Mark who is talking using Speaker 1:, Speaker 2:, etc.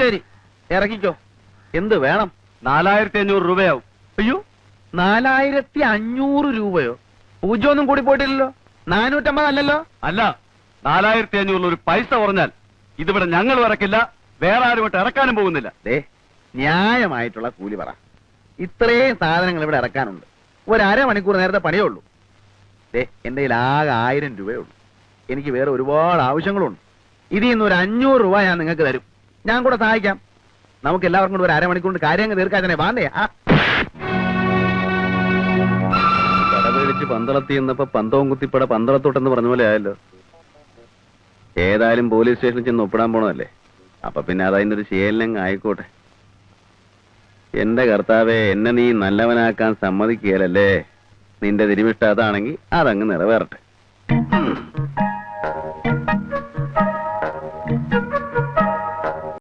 Speaker 1: ശരി, ഇറക്കിക്കോ. എന്ത് വേണം?
Speaker 2: 4500 രൂപയാവും.
Speaker 1: അയ്യോ, 4500 രൂപയോ? പൂജ്യമൊന്നും കൂടി പോയിട്ടില്ലല്ലോ. 450 അല്ലല്ലോ?
Speaker 2: അല്ല, 4500 ഒരു പൈസ കുറഞ്ഞാൽ ഇതിവിടെ ഞങ്ങൾ ഇറക്കില്ല, വേറെ ആരും ഇട്ട് ഇറക്കാനും പോകുന്നില്ല.
Speaker 1: ന്യായമായിട്ടുള്ള കൂലി പറ. ഇത്രയും സാധനങ്ങൾ ഇവിടെ ഇറക്കാനുണ്ട്. ഒരു അരമണിക്കൂർ നേരത്തെ പണിയേ ഉള്ളൂ. എന്റെ കയ്യിൽ ആകെ 1000 രൂപയേ ഉള്ളൂ. എനിക്ക് വേറെ ഒരുപാട് ആവശ്യങ്ങളുണ്ട്. ഇതിൽ നിന്ന് ഒരു 500 രൂപ ഞാൻ നിങ്ങൾക്ക് തരും. ഞാൻ കൂടെ സഹായിക്കാം. നമുക്ക് എല്ലാവർക്കും കൂടെ ഒരു അരമണിക്കൂർ കാര്യങ്ങൾ തീർക്കാൻ തന്നെ വാണ്ടേ? കടപേടിച്ച് പന്തളത്തി എന്നപ്പോ പന്തവും കുത്തിപ്പട പന്തളത്തോട്ടെന്ന് പറഞ്ഞ പോലെ ആയല്ലോ. ഏതായാലും പോലീസ് സ്റ്റേഷനിൽ ചെന്ന് ഒപ്പിടാൻ പോണതല്ലേ, അപ്പൊ പിന്നെ അതതിന്റെ ഒരു ശീലം ആയിക്കോട്ടെ. എന്റെ കർത്താവെ, എന്നെ നീ നല്ലവനാക്കാൻ സമ്മതിക്കുകയല്ലേ. നിന്റെ തിരുമിഷ്ട അതാണെങ്കിൽ അതങ്ങ് നിറവേറട്ടെ.